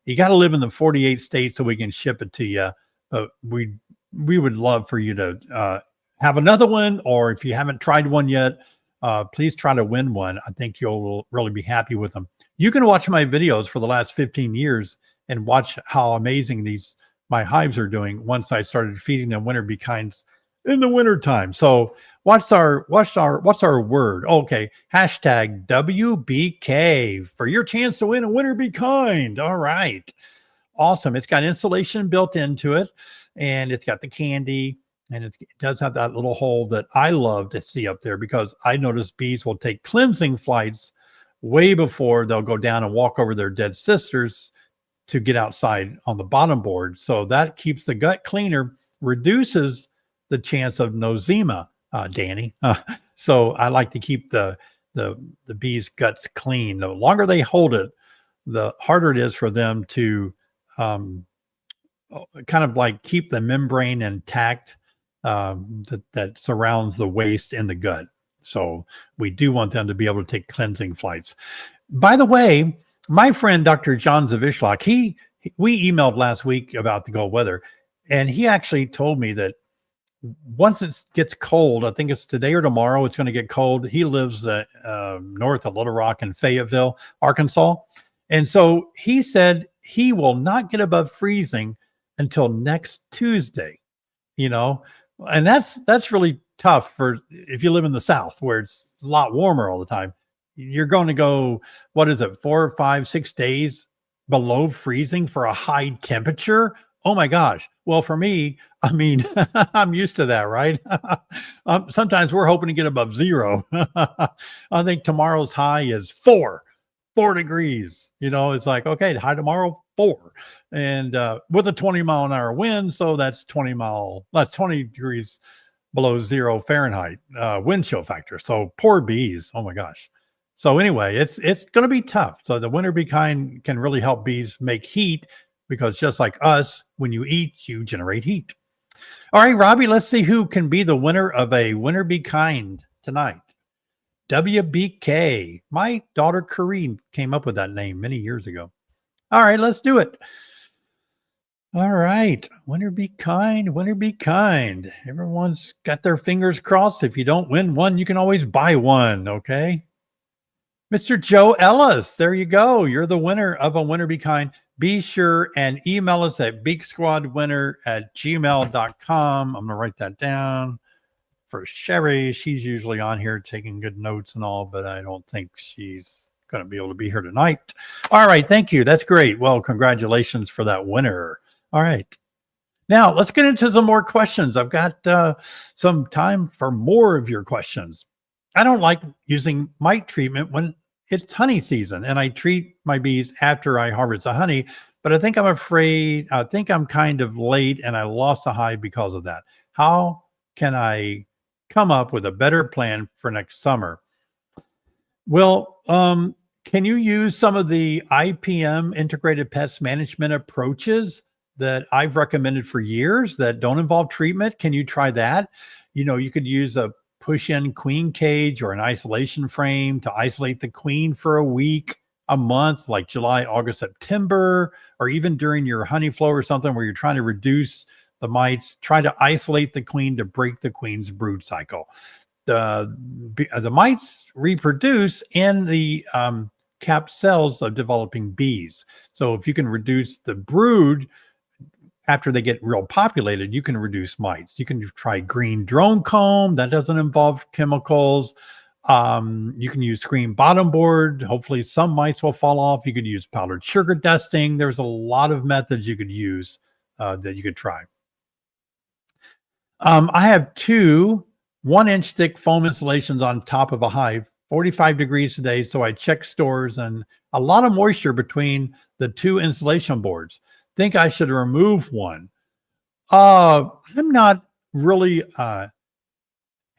You got to live in the 48 states so we can ship it to you. But we would love for you to have another one, or if you haven't tried one yet, please try to win one. I think you'll really be happy with them. You can watch my videos for the last 15 years and watch how amazing my hives are doing once I started feeding them Winter Be Kinds in the wintertime. So what's our word? Okay. Hashtag WBK for your chance to win a Winter Be Kind. All right. Awesome. It's got insulation built into it, and it's got the candy, and it does have that little hole that I love to see up there, because I notice bees will take cleansing flights way before they'll go down and walk over their dead sisters to get outside on the bottom board. So that keeps the gut cleaner, reduces the chance of nosema, Danny. So I like to keep the bees' guts clean. The longer they hold it, the harder it is for them to kind of like keep the membrane intact that surrounds the waste in the gut. So we do want them to be able to take cleansing flights. By the way, my friend, Dr. John Zavishlak, we emailed last week about the cold weather, and he actually told me that once it gets cold, I think it's today or tomorrow, it's going to get cold. He lives north of Little Rock in Fayetteville, Arkansas. And so he said he will not get above freezing until next Tuesday, and that's really tough for if you live in the South where it's a lot warmer all the time. You're going to go, 4, 5, 6 days below freezing for a high temperature. Oh my gosh. Well, for me, I mean, I'm used to that, right? Sometimes we're hoping to get above 0. I think tomorrow's high is 4 degrees. It's like, okay, high tomorrow, 4. And with a 20-mile-an-hour wind. So that's 20 degrees below 0 Fahrenheit wind chill factor. So poor bees. Oh my gosh. So anyway, it's going to be tough. So the Winter Be Kind can really help bees make heat, because just like us, when you eat, you generate heat. All right, Robbie, let's see who can be the winner of a Winter Be Kind tonight. WBK. My daughter Corrine came up with that name many years ago. All right, let's do it. All right. Winter Be Kind. Winter Be Kind. Everyone's got their fingers crossed. If you don't win one, you can always buy one. Okay. Mr. Joe Ellis, there you go. You're the winner of a Winter Be Kind. Be sure and email us at beaksquadwinner@gmail.com. I'm going to write that down for Sherry. She's usually on here taking good notes and all, but I don't think she's going to be able to be here tonight. All right. Thank you. That's great. Well, congratulations for that winner. All right. Now let's get into some more questions. I've got some time for more of your questions. I don't like using mite treatment when it's honey season, and I treat my bees after I harvest the honey, but I think I'm kind of late and I lost the hive because of that. How can I come up with a better plan for next summer? Well, can you use some of the IPM, integrated pest management approaches that I've recommended for years that don't involve treatment? Can you try that? You could use a push-in queen cage or an isolation frame to isolate the queen for a week, a month, like July, August, September, or even during your honey flow or something where you're trying to reduce the mites. Try to isolate the queen to break the queen's brood cycle. The mites reproduce in the capped cells of developing bees. So if you can reduce the brood after they get real populated, you can reduce mites. You can try green drone comb. That doesn't involve chemicals. You can use screen bottom board. Hopefully some mites will fall off. You could use powdered sugar dusting. There's a lot of methods you could use that you could try. I have two 1-inch thick foam insulations on top of a hive, 45 degrees today. So I check stores and a lot of moisture between the two insulation boards. Think I should remove one. I'm not really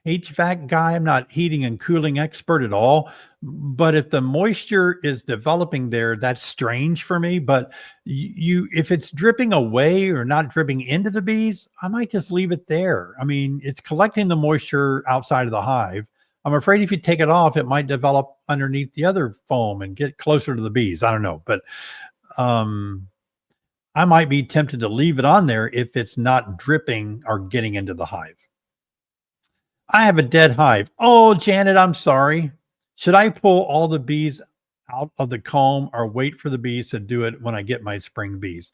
HVAC guy. I'm not heating and cooling expert at all. But if the moisture is developing there, that's strange for me. But if it's dripping away or not dripping into the bees, I might just leave it there. I mean, it's collecting the moisture outside of the hive. I'm afraid if you take it off, it might develop underneath the other foam and get closer to the bees. I don't know. But I might be tempted to leave it on there if it's not dripping or getting into the hive. I have a dead hive. Oh, Janet, I'm sorry. Should I pull all the bees out of the comb or wait for the bees to do it when I get my spring bees?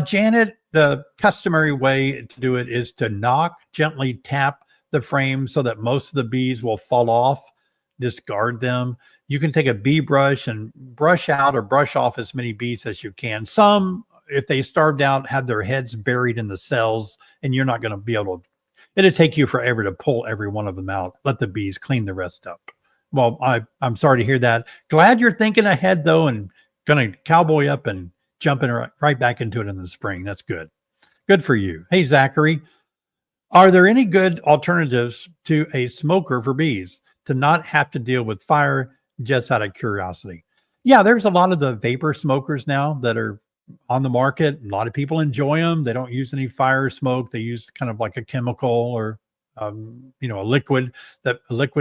Janet, the customary way to do it is to gently tap the frame so that most of the bees will fall off, discard them. You can take a bee brush and brush out or brush off as many bees as you can. Some, if they starved out, have their heads buried in the cells, and you're not going to be able to. It'd take you forever to pull every one of them out. Let the bees clean the rest up. Well, I'm sorry to hear that. Glad you're thinking ahead, though, and going to cowboy up and jumping right back into it in the spring. That's good. Good for you. Hey, Zachary, are there any good alternatives to a smoker for bees to not have to deal with fire, just out of curiosity? Yeah, there's a lot of the vapor smokers now that are on the market. A lot of people enjoy them. They don't use any fire smoke. They use kind of like a chemical or a liquid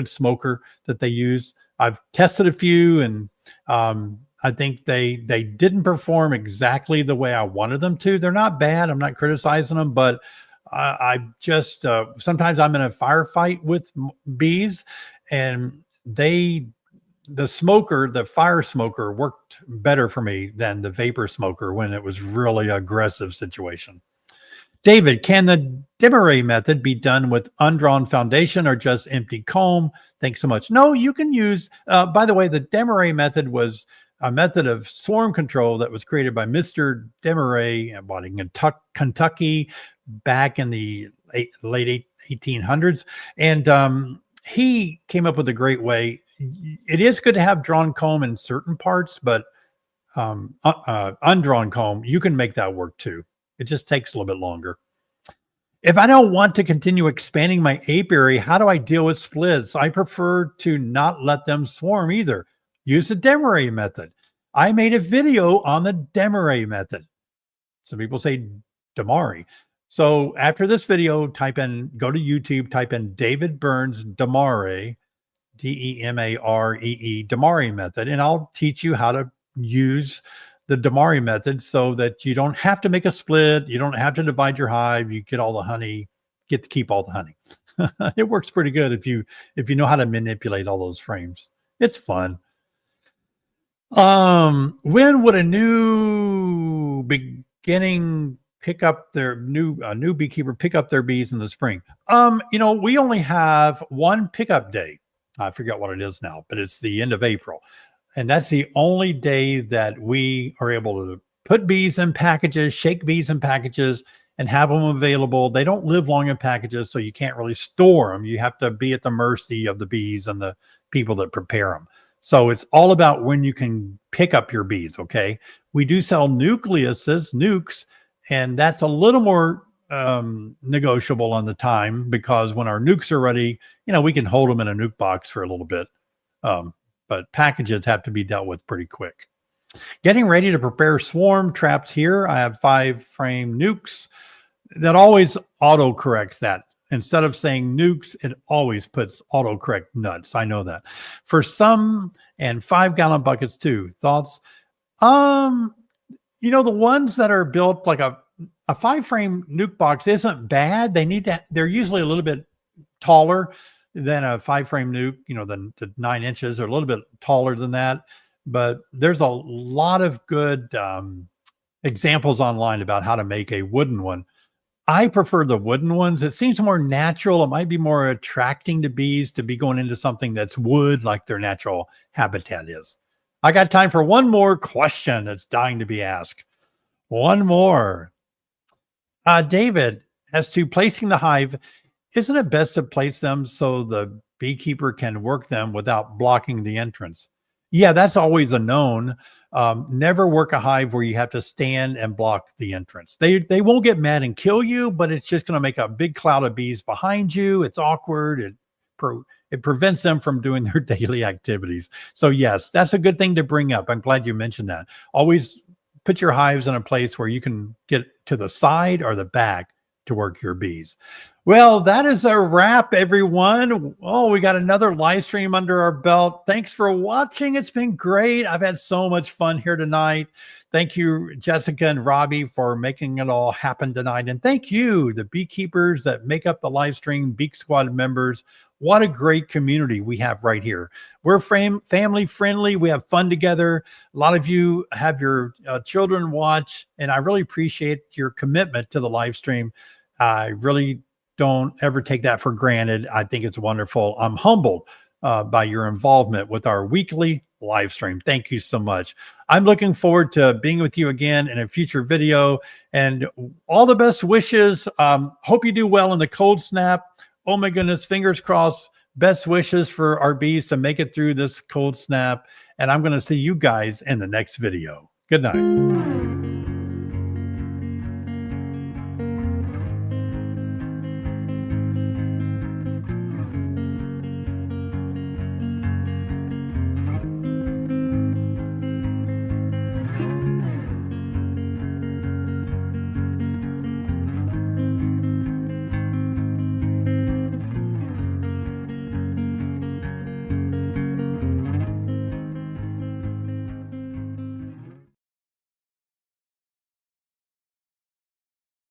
smoker that they use. I've tested a few, and I think they didn't perform exactly the way I wanted them to. They're not bad. I'm not criticizing them, but I just sometimes I'm in a firefight with bees, and the fire smoker worked better for me than the vapor smoker when it was really aggressive situation. David, can the Demarest method be done with undrawn foundation or just empty comb? Thanks so much. No, you can use, by the way, the Demarest method was a method of swarm control that was created by Mr. Demarest in Kentucky back in the late 1800s. And he came up with a great way. It is good to have drawn comb in certain parts, but undrawn comb, you can make that work too. It just takes a little bit longer. If I don't want to continue expanding my apiary, how do I deal with splits? I prefer to not let them swarm either. Use the Demarest method. I made a video on the Demarest method. Some people say Demarest. So after this video, go to YouTube, type in David Burns Demarest, Demaree, Demarest method, and I'll teach you how to use the Demarest method so that you don't have to make a split. You don't have to divide your hive. You get all the honey, get to keep all the honey. It works pretty good if you know how to manipulate all those frames. It's fun. When would a new beginning pick up their new beekeeper pick up their bees in the spring? We only have one pickup day. I forget what it is now, but it's the end of April. And that's the only day that we are able to put bees in packages, shake bees in packages, and have them available. They don't live long in packages, so you can't really store them. You have to be at the mercy of the bees and the people that prepare them. So it's all about when you can pick up your bees, okay? We do sell nukes, and that's a little more negotiable on the time, because when our nukes are ready, we can hold them in a nuke box for a little bit. But packages have to be dealt with pretty quick. Getting ready to prepare swarm traps here. I have 5-frame nukes. That always auto corrects that. Instead of saying nukes, it always puts autocorrect nuts. I know that. For some, and 5-gallon buckets too. Thoughts? The ones that are built like a 5-frame nuke box isn't bad. They're usually a little bit taller than a 5-frame nuke, the 9 inches, or a little bit taller than that. but there's a lot of good examples online about how to make a wooden one. I prefer the wooden ones. It seems more natural. It might be more attracting to bees to be going into something that's wood, like their natural habitat is. I got time for one more question that's dying to be asked. One more. David, as to placing the hive, isn't it best to place them so the beekeeper can work them without blocking the entrance? Yeah, that's always a known. Never work a hive where you have to stand and block the entrance. They won't get mad and kill you, but it's just going to make a big cloud of bees behind you. It's awkward. It prevents them from doing their daily activities. So yes, that's a good thing to bring up. I'm glad you mentioned that. Always put your hives in a place where you can get to the side or the back to work your bees. Well, that is a wrap, everyone. Oh, we got another live stream under our belt. Thanks for watching. It's been great. I've had so much fun here tonight. Thank you, Jessica and Robbie, for making it all happen tonight. And thank you, the beekeepers that make up the live stream, Beak Squad members. What a great community we have right here. We're family friendly. We have fun together. A lot of you have your children watch, and I really appreciate your commitment to the live stream. I really don't ever take that for granted. I think it's wonderful. I'm humbled by your involvement with our weekly live stream. Thank you so much. I'm looking forward to being with you again in a future video, and all the best wishes. Hope you do well in the cold snap. Oh my goodness, fingers crossed. Best wishes for our bees to make it through this cold snap. And I'm going to see you guys in the next video. Good night.